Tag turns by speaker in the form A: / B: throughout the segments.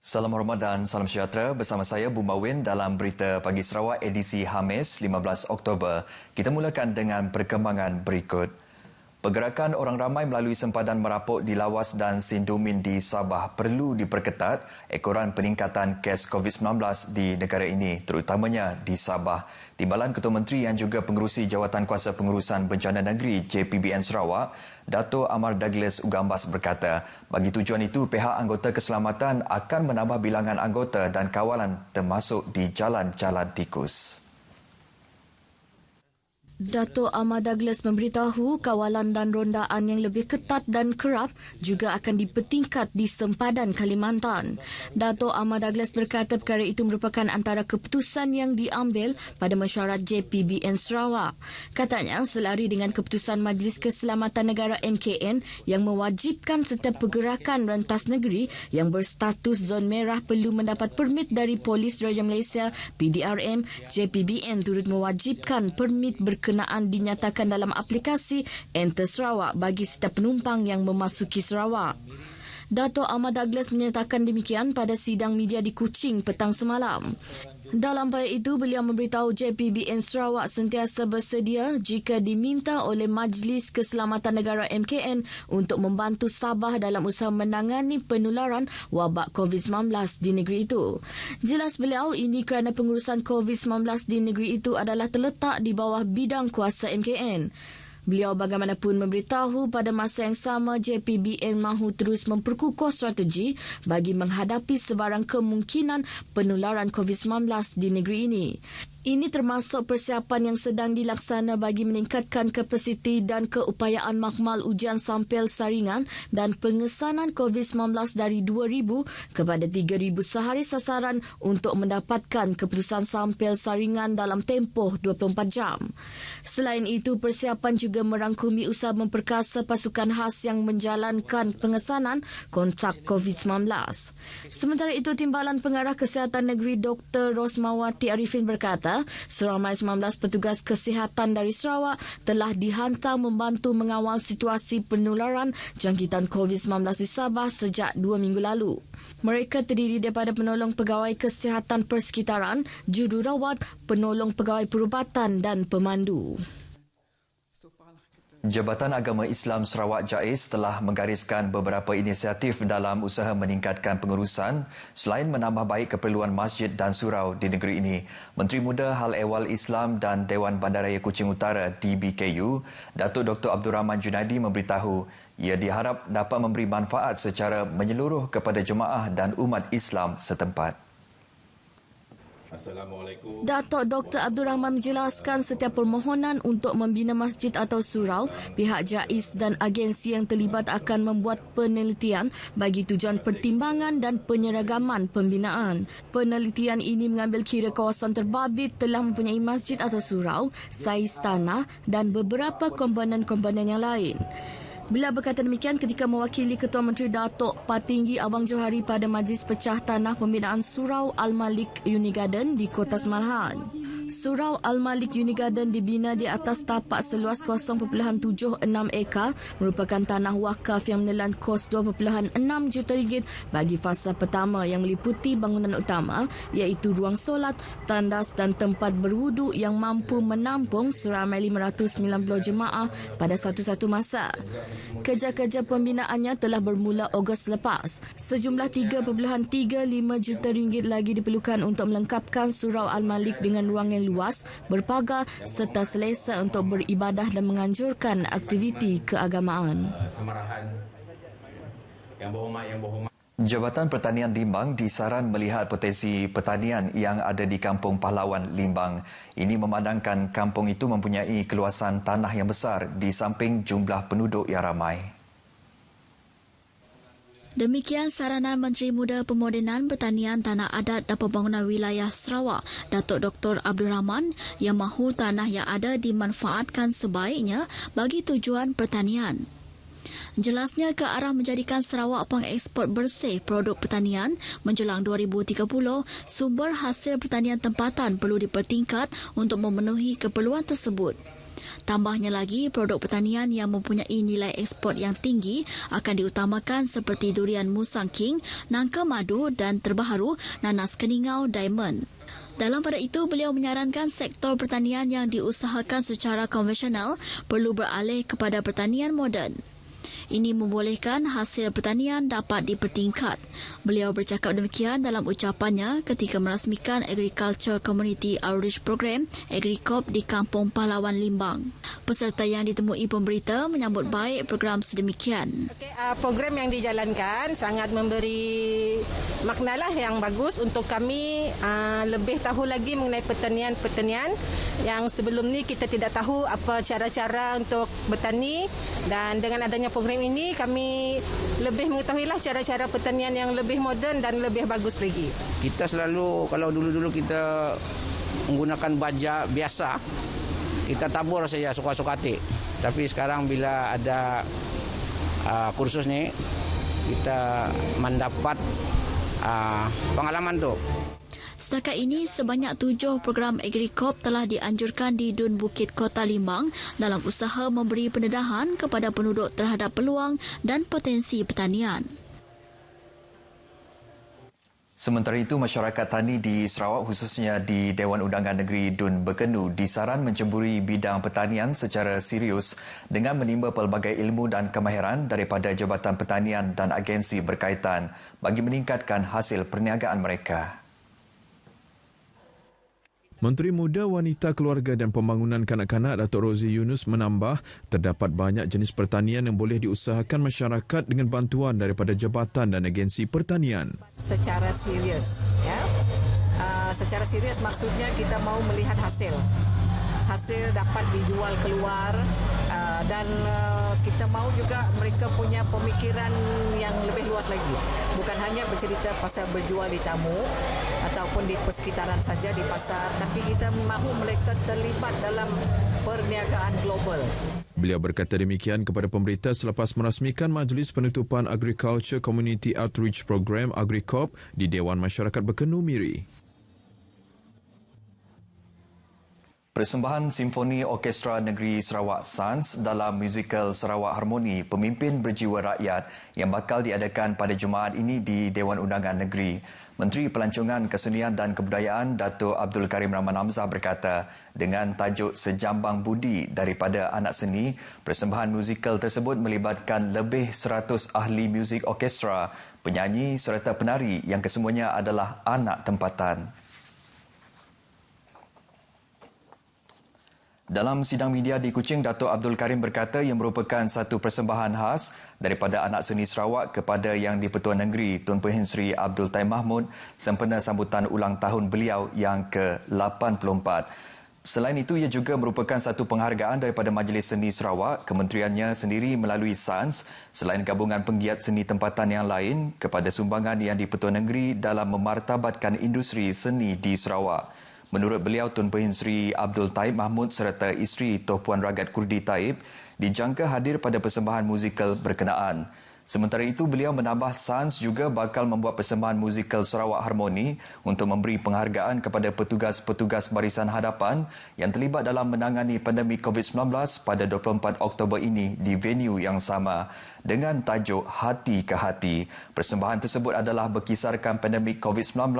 A: Salam hormat dan salam sejahtera bersama saya Bumawin dalam Berita Pagi Sarawak edisi Khamis 15 Oktober. Kita mulakan dengan perkembangan berikut. Pergerakan orang ramai melalui sempadan merapuk di Lawas dan Sindumin di Sabah perlu diperketat ekoran peningkatan kes COVID-19 di negara ini, terutamanya di Sabah. Timbalan Ketua Menteri yang juga pengerusi Jawatan Kuasa Pengurusan Bencana Negeri JPBN Sarawak, Dato' Amar Douglas Ugambas berkata, bagi tujuan itu pihak anggota keselamatan akan menambah bilangan anggota dan kawalan termasuk di jalan-jalan tikus.
B: Dato' Amar Douglas memberitahu kawalan dan rondaan yang lebih ketat dan kerap juga akan dipertingkat di sempadan Kalimantan. Dato' Amar Douglas berkata perkara itu merupakan antara keputusan yang diambil pada mesyuarat JPBN Sarawak. Katanya selari dengan keputusan Majlis Keselamatan Negara MKN yang mewajibkan setiap pergerakan rentas negeri yang berstatus zon merah perlu mendapat permit dari Polis Raja Malaysia PDRM, JPBN turut mewajibkan permit berkenaan dinyatakan dalam aplikasi Enter Sarawak bagi setiap penumpang yang memasuki Sarawak. Dato' Amar Douglas menyatakan demikian pada sidang media di Kuching petang semalam. Dalam pada itu, beliau memberitahu JPBN Sarawak sentiasa bersedia jika diminta oleh Majlis Keselamatan Negara MKN untuk membantu Sabah dalam usaha menangani penularan wabak COVID-19 di negeri itu. Jelas beliau ini kerana pengurusan COVID-19 di negeri itu adalah terletak di bawah bidang kuasa MKN. Beliau bagaimanapun memberitahu pada masa yang sama JPBN mahu terus memperkukuh strategi bagi menghadapi sebarang kemungkinan penularan COVID-19 di negeri ini. Ini termasuk persiapan yang sedang dilaksana bagi meningkatkan kapasiti dan keupayaan makmal ujian sampel saringan dan pengesanan COVID-19 dari 2,000 kepada 3,000 sehari sasaran untuk mendapatkan keputusan sampel saringan dalam tempoh 24 jam. Selain itu, persiapan juga merangkumi usaha memperkasa pasukan khas yang menjalankan pengesanan kontak COVID-19. Sementara itu, Timbalan Pengarah Kesihatan Negeri Dr. Rosmawati Arifin berkata, seramai 19 petugas kesihatan dari Sarawak telah dihantar membantu mengawal situasi penularan jangkitan COVID-19 di Sabah sejak 2 minggu lalu. Mereka terdiri daripada penolong pegawai kesihatan persekitaran, jururawat, penolong pegawai perubatan dan pemandu.
A: Jabatan Agama Islam Sarawak JAIS telah menggariskan beberapa inisiatif dalam usaha meningkatkan pengurusan selain menambah baik keperluan masjid dan surau di negeri ini. Menteri Muda Hal Ehwal Islam dan Dewan Bandaraya Kuching Utara DBKU, Datuk Dr. Abdul Rahman Junaidi memberitahu ia diharap dapat memberi manfaat secara menyeluruh kepada jemaah dan umat Islam setempat.
C: Assalamualaikum.
B: Datuk Dr. Abdul Rahman menjelaskan setiap permohonan untuk membina masjid atau surau, pihak JAIS dan agensi yang terlibat akan membuat penelitian bagi tujuan pertimbangan dan penyeragaman pembinaan. Penelitian ini mengambil kira kawasan terbabit telah mempunyai masjid atau surau, saiz tanah dan beberapa komponen-komponen yang lain. Beliau berkata demikian ketika mewakili Ketua Menteri Datuk Patinggi Abang Johari pada Majlis Pecah Tanah Pembinaan Surau Al-Malik Uni Garden di Kota Semarahan. Surau Al-Malik Uni Garden dibina di atas tapak seluas 0.76 ekar merupakan tanah wakaf yang menelan kos 2.6 juta ringgit bagi fasa pertama yang meliputi bangunan utama iaitu ruang solat, tandas dan tempat berwudu yang mampu menampung seramai 590 jemaah pada satu-satu masa. Kerja-kerja pembinaannya telah bermula Ogos lepas. Sejumlah 3.35 juta ringgit lagi diperlukan untuk melengkapkan Surau Al-Malik dengan ruang yang luas, berpagar serta selesa untuk beribadah dan menganjurkan aktiviti keagamaan.
A: Jabatan Pertanian Limbang disaran melihat potensi pertanian yang ada di Kampung Pahlawan Limbang. Ini memandangkan kampung itu mempunyai keluasan tanah yang besar di samping jumlah penduduk yang ramai.
D: Demikian saranan Menteri Muda Pemodenan Pertanian Tanah Adat dan Pembangunan Wilayah Sarawak, Datuk Dr. Abdul Rahman, yang mahu tanah yang ada dimanfaatkan sebaiknya bagi tujuan pertanian. Jelasnya ke arah menjadikan Sarawak pengeksport bersih produk pertanian menjelang 2030, sumber hasil pertanian tempatan perlu dipertingkat untuk memenuhi keperluan tersebut. Tambahnya lagi, produk pertanian yang mempunyai nilai ekspor yang tinggi akan diutamakan seperti durian Musang King, nangka madu dan terbaru nanas keningau diamond. Dalam pada itu, beliau menyarankan sektor pertanian yang diusahakan secara konvensional perlu beralih kepada pertanian moden. Ini membolehkan hasil pertanian dapat dipertingkat. Beliau bercakap demikian dalam ucapannya ketika merasmikan Agriculture Community Outreach Program AgriCop di Kampung Pahlawan Limbang. Peserta yang ditemui pemberita menyambut baik program sedemikian.
C: Program yang dijalankan sangat memberi maknalah yang bagus untuk kami lebih tahu lagi mengenai pertanian yang sebelum ni kita tidak tahu apa cara-cara untuk bertani, dan dengan adanya program ini kami lebih mengetahuilah cara-cara pertanian yang lebih moden dan lebih bagus lagi.
E: Kita selalu, kalau dulu-dulu kita menggunakan baja biasa, kita tabur saja suka-suka hati. Tapi sekarang bila ada kursus ni, kita mendapat pengalaman tu.
D: Setakat ini, sebanyak 7 program AgriCop telah dianjurkan di Dun Bukit Kota Limbang dalam usaha memberi pendedahan kepada penduduk terhadap peluang dan potensi pertanian.
A: Sementara itu, masyarakat tani di Sarawak khususnya di Dewan Undangan Negeri Dun Berkenu disaran menceburi bidang pertanian secara serius dengan menimba pelbagai ilmu dan kemahiran daripada Jabatan Pertanian dan agensi berkaitan bagi meningkatkan hasil perniagaan mereka.
F: Menteri Muda, Wanita, Keluarga dan Pembangunan Kanak-kanak Datuk Rozi Yunus menambah terdapat banyak jenis pertanian yang boleh diusahakan masyarakat dengan bantuan daripada jabatan dan agensi pertanian.
G: Secara serius, ya. Secara serius maksudnya kita mau melihat hasil dapat dijual keluar, dan kita mau juga mereka punya pemikiran yang lebih luas lagi. Bukan hanya bercerita pasal berjual di tamu ataupun di persekitaran saja di pasar, tapi kita mahu mereka terlibat dalam perniagaan global.
F: Beliau berkata demikian kepada pemberita selepas merasmikan Majlis Penutupan Agriculture Community Outreach Program AgriCop di Dewan Masyarakat Berkenu Miri.
A: Persembahan Simfoni Orkestra Negeri Sarawak SANS dalam musikal Sarawak Harmoni Pemimpin Berjiwa Rakyat yang bakal diadakan pada Jumaat ini di Dewan Undangan Negeri. Menteri Pelancongan Kesenian dan Kebudayaan Datuk Abdul Karim Rahman Hamzah berkata, dengan tajuk Sejambang Budi daripada anak seni, persembahan musikal tersebut melibatkan lebih 100 ahli muzik orkestra, penyanyi serta penari yang kesemuanya adalah anak tempatan. Dalam sidang media di Kuching, Datuk Abdul Karim berkata ia merupakan satu persembahan khas daripada anak seni Sarawak kepada Yang di-Pertua Negeri Tun Pehin Sri Abdul Taib Mahmud sempena sambutan ulang tahun beliau yang ke-84. Selain itu, ia juga merupakan satu penghargaan daripada Majlis Seni Sarawak, kementeriannya sendiri melalui SANS, selain gabungan penggiat seni tempatan yang lain kepada sumbangan Yang di-Pertua Negeri dalam memartabatkan industri seni di Sarawak. Menurut beliau, Tun Pehin Sri Abdul Taib Mahmud serta isteri Tuan Puan Ragat Kurdi Taib dijangka hadir pada persembahan musikal berkenaan. Sementara itu, beliau menambah SANS juga bakal membuat persembahan musikal Sarawak Harmoni untuk memberi penghargaan kepada petugas-petugas barisan hadapan yang terlibat dalam menangani pandemik COVID-19 pada 24 Oktober ini di venue yang sama dengan tajuk Hati ke Hati. Persembahan tersebut adalah berkisarkan pandemik COVID-19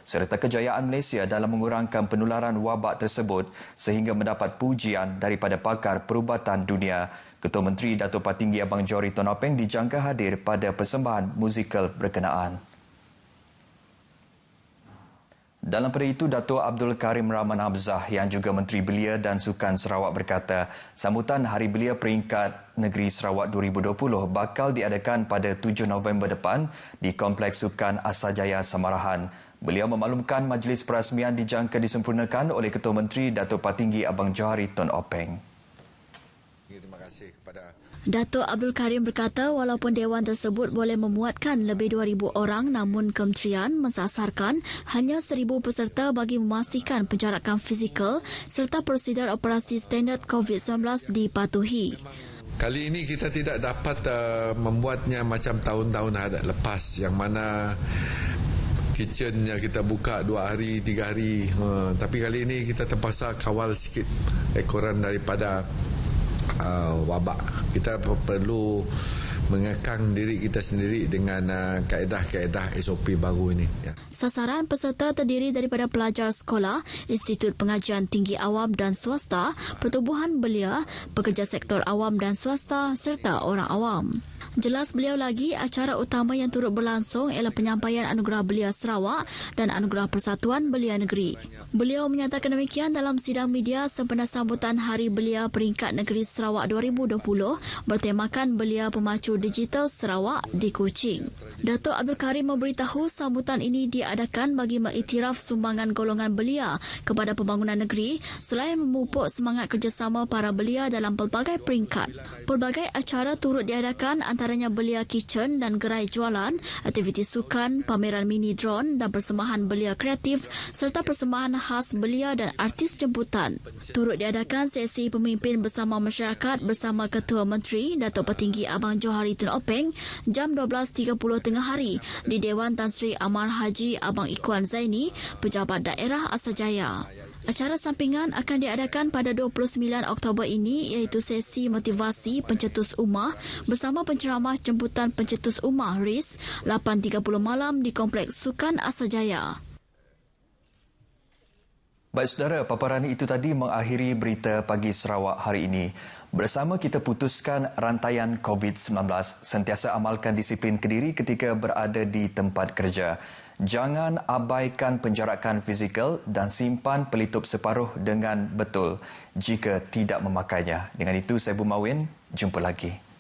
A: serta kejayaan Malaysia dalam mengurangkan penularan wabak tersebut sehingga mendapat pujian daripada pakar perubatan dunia. Ketua Menteri Datuk Patinggi Abang Johari Tun Openg dijangka hadir pada persembahan musikal berkenaan. Dalam pada itu, Datuk Abdul Karim Rahman Hamzah yang juga Menteri Belia dan Sukan Sarawak berkata, sambutan Hari Belia Peringkat Negeri Sarawak 2020 bakal diadakan pada 7 November depan di Kompleks Sukan Asajaya Samarahan. Beliau memaklumkan majlis perasmian dijangka disempurnakan oleh Ketua Menteri Datuk Patinggi Abang Johari Tun Openg.
H: Terima kasih kepada
D: Datuk Abdul Karim berkata walaupun dewan tersebut boleh memuatkan lebih 2,000 orang, namun kementerian mensasarkan hanya 1,000 peserta bagi memastikan penjarakan fizikal serta prosedur operasi standard COVID-19 dipatuhi.
H: kali ini kita tidak dapat membuatnya macam tahun-tahun lepas yang mana kitchen yang kita buka 2 hari, 3 hari. Tapi kali ini kita terpaksa kawal sikit ekoran daripada wabak. Kita perlu mengekang diri kita sendiri dengan kaedah-kaedah SOP baru ini. Ya.
D: Sasaran peserta terdiri daripada pelajar sekolah, Institut Pengajian Tinggi Awam dan Swasta, Pertubuhan Belia, pekerja sektor awam dan swasta serta orang awam. Jelas beliau lagi, acara utama yang turut berlangsung ialah penyampaian Anugerah Belia Sarawak dan Anugerah Persatuan Belia Negeri. Beliau menyatakan demikian dalam sidang media sempena sambutan Hari Belia Peringkat Negeri Sarawak 2020 bertemakan Belia Pemacu Digital Sarawak di Kuching. Datuk Abdul Karim memberitahu sambutan ini diadakan bagi mengiktiraf sumbangan golongan belia kepada pembangunan negeri selain memupuk semangat kerjasama para belia dalam pelbagai peringkat. Pelbagai acara turut diadakan antaranya belia kitchen dan gerai jualan, aktiviti sukan, pameran mini drone dan persembahan belia kreatif serta persembahan khas belia dan artis jemputan. Turut diadakan sesi pemimpin bersama masyarakat bersama Ketua Menteri Datuk Petinggi Abang Johari Tun Openg jam 12.30 tengah hari di Dewan Tan Sri Amar Haji Abang Ikuan Zaini, Pejabat Daerah Asajaya. Acara sampingan akan diadakan pada 29 Oktober ini iaitu sesi motivasi pencetus ummah bersama penceramah jemputan pencetus ummah RIS 8.30 malam di Kompleks Sukan Asajaya.
A: Baik saudara, paparan itu tadi mengakhiri berita pagi Sarawak hari ini. Bersama kita putuskan rantaian COVID-19, sentiasa amalkan disiplin kediri ketika berada di tempat kerja. Jangan abaikan penjarakan fizikal dan simpan pelitup separuh dengan betul jika tidak memakainya. Dengan itu, saya Bumawin, jumpa lagi.